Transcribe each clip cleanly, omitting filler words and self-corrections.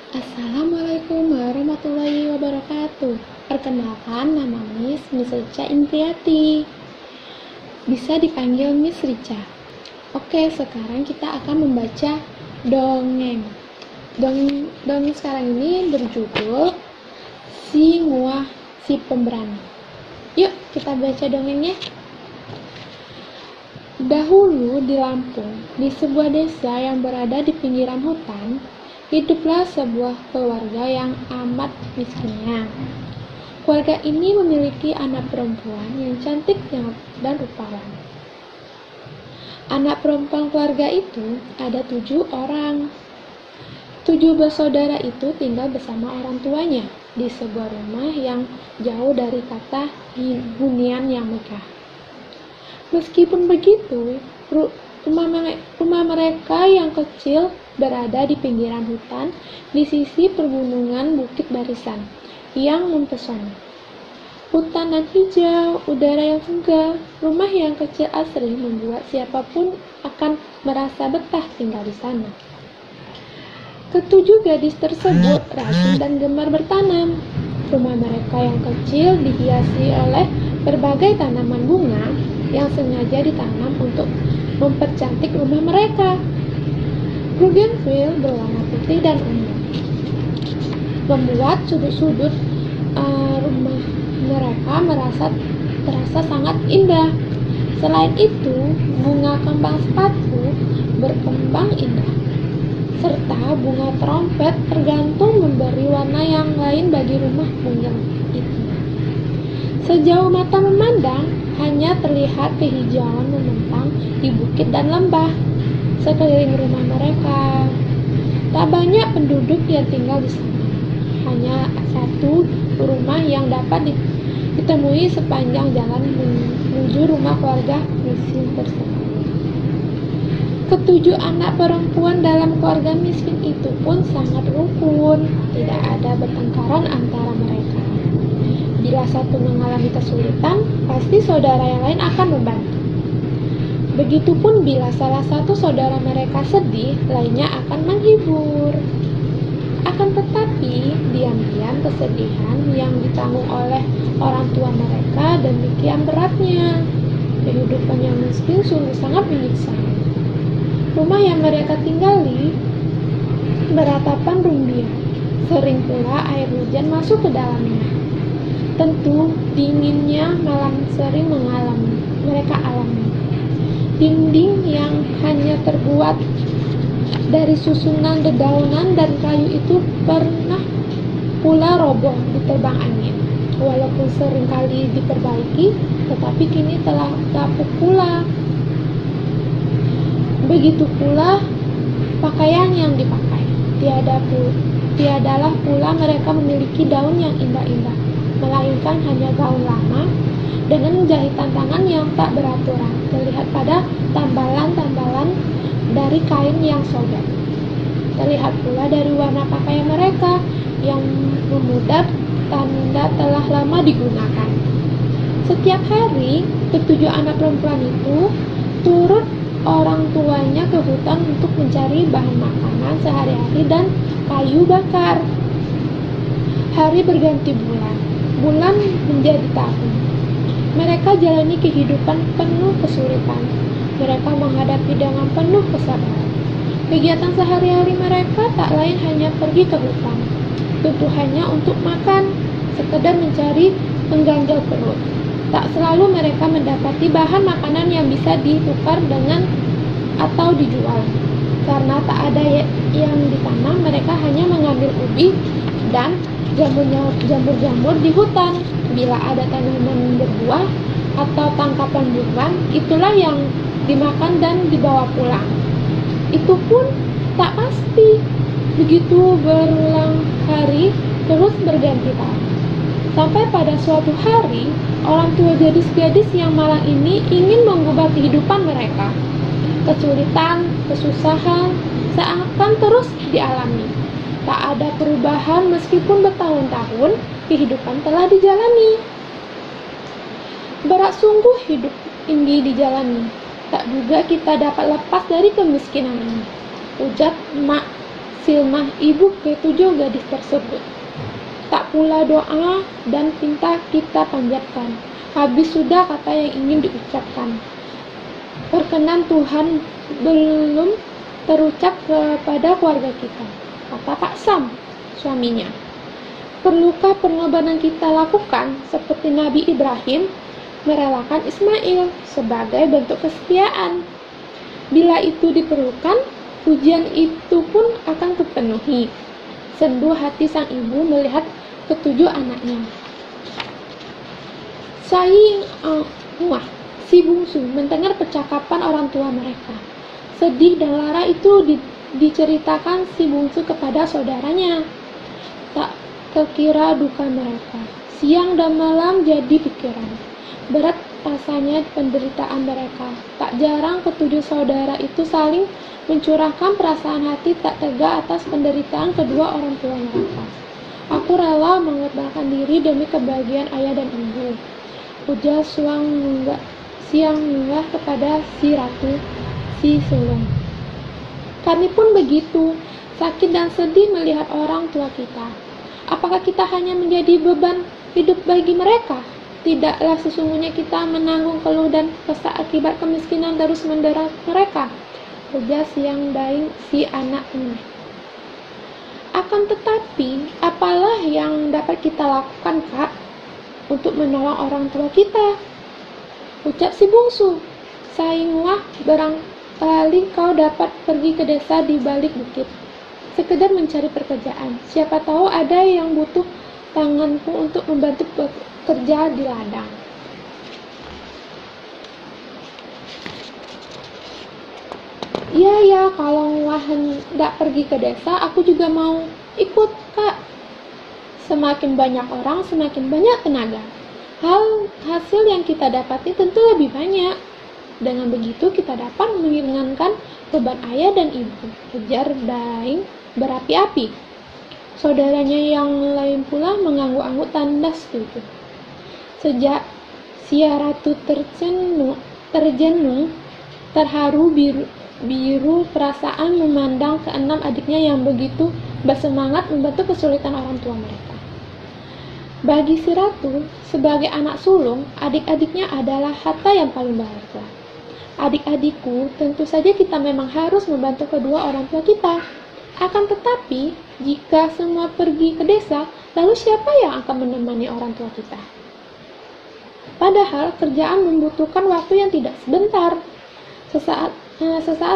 Assalamualaikum warahmatullahi wabarakatuh. Perkenalkan, nama Miss Rica Indriati. Bisa dipanggil Miss Rica. Oke, sekarang kita akan membaca dongeng. Dongeng sekarang ini berjudul Si Nguah Si Pemberani. Yuk, kita baca dongengnya. Dahulu di Lampung, di sebuah desa yang berada di pinggiran hutan, hiduplah sebuah keluarga yang amat miskinnya. Keluarga ini memiliki anak perempuan yang cantik dan rupawan. Anak perempuan keluarga itu ada 7 orang. 7 bersaudara itu tinggal bersama orang tuanya di sebuah rumah yang jauh dari kata hunian yang megah. Meskipun begitu, rumah mereka yang kecil berada di pinggiran hutan di sisi pergunungan bukit barisan yang mempesona. Hutan yang hijau, udara yang segar, rumah yang kecil asri membuat siapapun akan merasa betah tinggal di sana. Ketujuh gadis tersebut rajin dan gemar bertanam. Rumah mereka yang kecil dihiasi oleh berbagai tanaman bunga yang sengaja ditanam untuk mempercantik rumah mereka. Bougainville berwarna putih dan ungu, membuat sudut-sudut rumah mereka terasa sangat indah. Selain itu, bunga kembang sepatu berkembang indah, serta bunga trompet tergantung memberi warna yang lain bagi rumah bunga itu. Sejauh mata memandang, hanya terlihat kehijauan membentang di bukit dan lembah sekeliling rumah mereka. Tak banyak penduduk yang tinggal di sana. Hanya satu rumah yang dapat ditemui sepanjang jalan menuju rumah keluarga miskin tersebut. Ketujuh anak perempuan dalam keluarga miskin itu pun sangat rukun. Tidak ada pertengkaran antara mereka. Bila satu mengalami kesulitan, pasti saudara yang lain akan membantu. Begitupun bila salah satu saudara mereka sedih, lainnya akan menghibur. Akan tetapi, diam-diam kesedihan yang ditanggung oleh orang tua mereka demikian beratnya. Kehidupan yang miskin sungguh sangat menyiksa. Rumah yang mereka tinggali beratapan rumbia. Sering pula air hujan masuk ke dalamnya. Tentu dinginnya malam sering mereka alami. Dinding yang hanya terbuat dari susunan dedaunan dan kayu itu pernah pula roboh diterbang angin. Walaupun seringkali diperbaiki, tetapi kini telah kapuk pula. Begitu pula pakaian yang dipakai. Tiadalah pula mereka memiliki daun yang indah-indah, melainkan hanya gaun lama dengan jahitan tangan yang tak beraturan, terlihat pada tambalan-tambalan dari kain yang sobek. Terlihat pula dari warna pakaian mereka yang memudar, tanda telah lama digunakan. Setiap hari, ketujuh anak perempuan itu turut orang tuanya ke hutan untuk mencari bahan makanan sehari-hari dan kayu bakar. Hari berganti bulan menjadi tahun. Mereka jalani kehidupan penuh kesulitan. Mereka menghadapi dengan penuh kesabaran. Kegiatan sehari-hari mereka tak lain hanya pergi ke hutan. Tentu hanya untuk makan, sekedar mencari pengganjal perut. Tak selalu mereka mendapati bahan makanan yang bisa ditukar dengan atau dijual. Karena tak ada yang ditanam, mereka hanya mengambil ubi dan jamur-jamur di hutan. Bila ada tanaman berbuah atau tangkapan buruan, itulah yang dimakan dan dibawa pulang. Itu pun tak pasti. Begitu berulang hari, terus berganti tahun. Sampai pada suatu hari, orang tua gadis-gadis yang malang ini ingin mengubah kehidupan mereka. Kesulitan, kesusahan seakan terus dialami. Tak ada perubahan meskipun bertahun-tahun kehidupan telah dijalani. Berat sungguh hidup ini dijalani. Tak juga kita dapat lepas dari kemiskinan ini, ujar mak silmah ibu ketujuh gadis tersebut. Tak pula doa dan pinta kita panjatkan. Habis sudah kata yang ingin diucapkan. Perkenan Tuhan belum terucap kepada keluarga kita, kata Pak Sam, suaminya. Perlukah pengorbanan kita lakukan seperti Nabi Ibrahim merelakan Ismail sebagai bentuk kesetiaan? Bila itu diperlukan, pujian itu pun akan terpenuhi. Sendu hati sang ibu melihat ketujuh anaknya. Si bungsu mendengar percakapan orang tua mereka. Sedih dan lara itu diceritakan si bungsu kepada saudaranya. Tak terkira duka mereka. Siang dan malam jadi pikiran. Berat rasanya penderitaan mereka. Tak jarang ketujuh saudara itu saling mencurahkan perasaan hati tak tega atas penderitaan kedua orang tua mereka. Aku rela mengorbankan diri demi kebahagiaan ayah dan ibu, ujar siang menggah kepada si ratu, si sulung. Kami pun begitu, sakit dan sedih melihat orang tua kita. Apakah kita hanya menjadi beban hidup bagi mereka? Tidaklah sesungguhnya kita menanggung keluh dan kesah akibat kemiskinan terus-menerus mereka, ujar siang daing si anaknya. Akan tetapi, apalah yang dapat kita lakukan, Kak, untuk menolong orang tua kita? Ucap si bungsu. Saingwah, barangkali kau dapat pergi ke desa di balik bukit, sekedar mencari pekerjaan. Siapa tahu ada yang butuh tanganku untuk membantu bekerja di ladang. Ya, kalau Wah hendak pergi ke desa, aku juga mau ikut, Kak. Semakin banyak orang, semakin banyak tenaga. Hasil yang kita dapati tentu lebih banyak. Dengan begitu kita dapat meringankan beban ayah dan ibu, ujar Daing berapi-api. Saudaranya yang lain pula mengangguk-angguk tanda setuju. Sejak si ratu terjenuh, terharu biru perasaan memandang keenam adiknya yang begitu bersemangat membantu kesulitan orang tua mereka. Bagi si ratu, sebagai anak sulung, adik-adiknya adalah harta yang paling berharga. Adik-adikku, tentu saja kita memang harus membantu kedua orang tua kita. Akan tetapi, jika semua pergi ke desa, lalu siapa yang akan menemani orang tua kita? Padahal kerjaan membutuhkan waktu yang tidak sebentar. Sesaat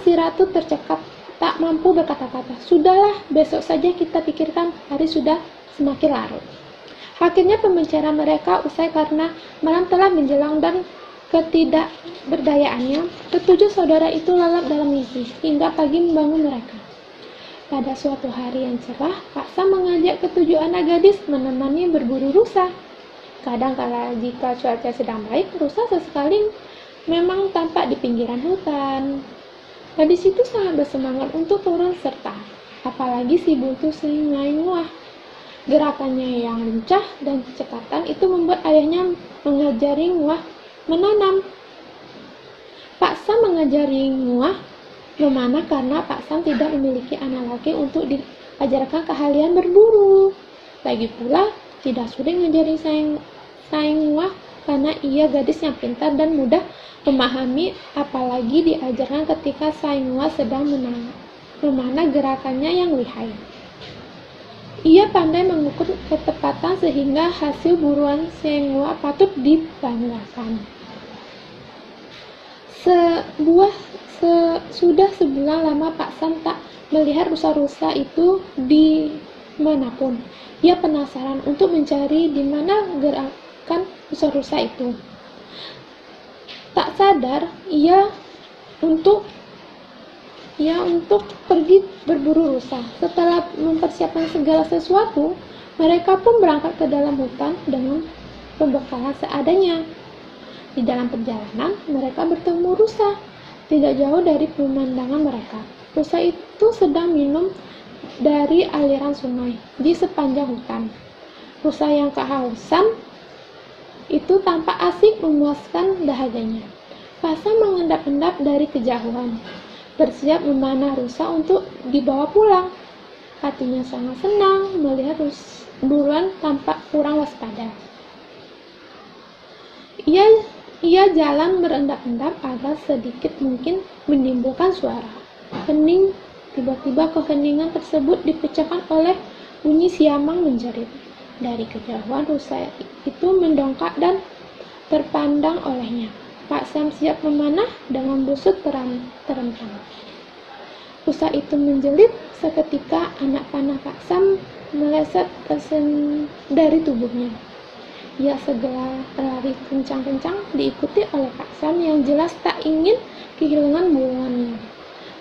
si ratu tercekat, tak mampu berkata-kata. Sudahlah, besok saja kita pikirkan, hari sudah semakin larut. Akhirnya pembicaraan mereka usai karena malam telah menjelang dan ketidakberdayaannya, ketujuh saudara itu lalap dalam mimpi hingga pagi membangun mereka. Pada suatu hari yang cerah, Pak Sam mengajak ketujuh anak gadis menemani berburu rusa. Kadang-kala jika cuaca sedang baik, rusa sesekali memang tampak di pinggiran hutan. Gadis itu sangat bersemangat untuk turun serta, apalagi si bungsu Saingwah. Gerakannya yang lincah dan kecepatan itu membuat ayahnya mengajari Nguah menanam. Pak Sam mengajari Nguah memanah karena Pak Sam tidak memiliki anak laki untuk diajarkan keahlian berburu. Lagi pula, tidak sulit mengajari Saingwah karena ia gadis yang pintar dan mudah memahami, apalagi diajarkan ketika Saingwah sedang memanah gerakannya yang lihai. Ia pandai mengukur ketepatan sehingga hasil buruan Saingwah patut dibanggakan. Sudah sebulan lama Pak Sam tak melihat rusa-rusa itu di manapun. Ia penasaran untuk mencari di mana gerakan rusa-rusa itu. Tak sadar ia untuk pergi berburu rusa. Setelah mempersiapkan segala sesuatu, mereka pun berangkat ke dalam hutan dengan pembekalan seadanya. Di dalam perjalanan, mereka bertemu rusa tidak jauh dari pemandangan mereka. Rusa itu sedang minum dari aliran sungai di sepanjang hutan. Rusa yang kehausan itu tampak asik memuaskan dahaganya. Pak Sam mengendap-endap dari kejauhan, bersiap memanah rusa untuk dibawa pulang. Hatinya sangat senang melihat buruan tampak kurang waspada. Ia jalan berendap-endap agar sedikit mungkin menimbulkan suara. Hening, tiba-tiba keheningan tersebut dipecahkan oleh bunyi siamang menjerit. Dari kejauhan rusa itu mendongkak dan terpandang olehnya. Pak Sam siap memanah dengan busur terentang. Rusa itu menjelit, seketika anak panah Pak Sam meleset dari tubuhnya. Ia segera berlari kencang-kencang diikuti oleh Pak Sam yang jelas tak ingin kehilangan buruannya.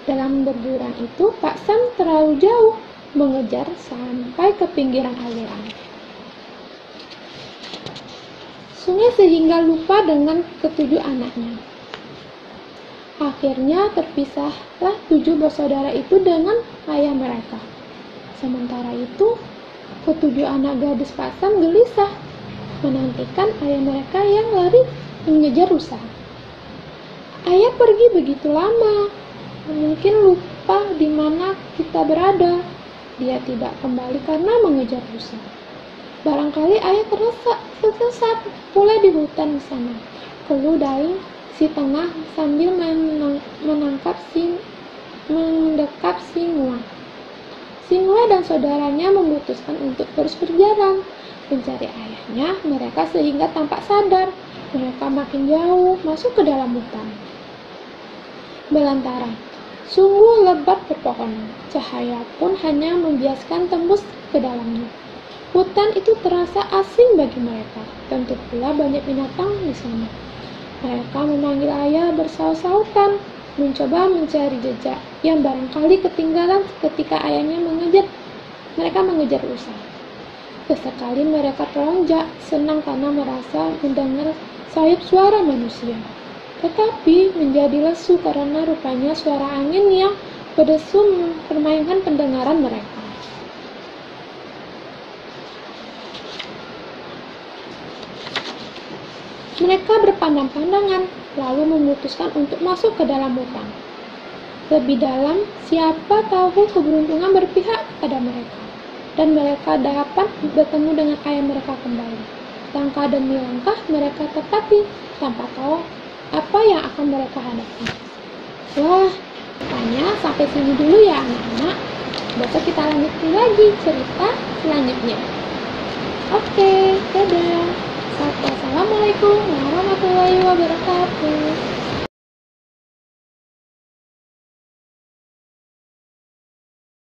Dalam berburuan itu, Pak Sam terlalu jauh mengejar sampai ke pinggiran aliran sungai sehingga lupa dengan ketujuh anaknya. Akhirnya terpisahlah 7 bersaudara itu dengan ayah mereka. Sementara itu, ketujuh anak gadis Pak Sam gelisah menantikan ayah mereka yang lari mengejar rusa. Ayah pergi begitu lama, mungkin lupa di mana kita berada. Dia tidak kembali karena mengejar rusa. Barangkali ayah tersesat pula di hutan sana. Keluh Daing si tengah sambil menangkap mendekap Singhua. Singhua dan saudaranya memutuskan untuk terus berjalan mencari ayahnya mereka sehingga tampak sadar. Mereka makin jauh masuk ke dalam hutan belantara. Sungguh lebat pepohonan, cahaya pun hanya membiaskan tembus ke dalamnya. Hutan itu terasa asing bagi mereka, tentu pula banyak binatang di sana. Mereka memanggil ayah bersaut-sautan, mencoba mencari jejak yang barangkali ketinggalan ketika ayahnya mereka mengejar rusa. Sesekali mereka teronjak, senang karena merasa mendengar sayup suara manusia. Tetapi menjadi lesu karena rupanya suara angin yang berdesu mempermainkan pendengaran mereka. Mereka berpandang-pandangan, lalu memutuskan untuk masuk ke dalam hutan. Lebih dalam, siapa tahu keberuntungan berpihak pada mereka, dan mereka dapat bertemu dengan ayah mereka kembali. Langkah demi langkah mereka tepati, tanpa tahu apa yang akan mereka hadapi. Wah, rupanya sampai sini dulu ya anak-anak. Besok kita lanjutin lagi cerita selanjutnya. Oke, dadah. Assalamualaikum warahmatullahi wabarakatuh.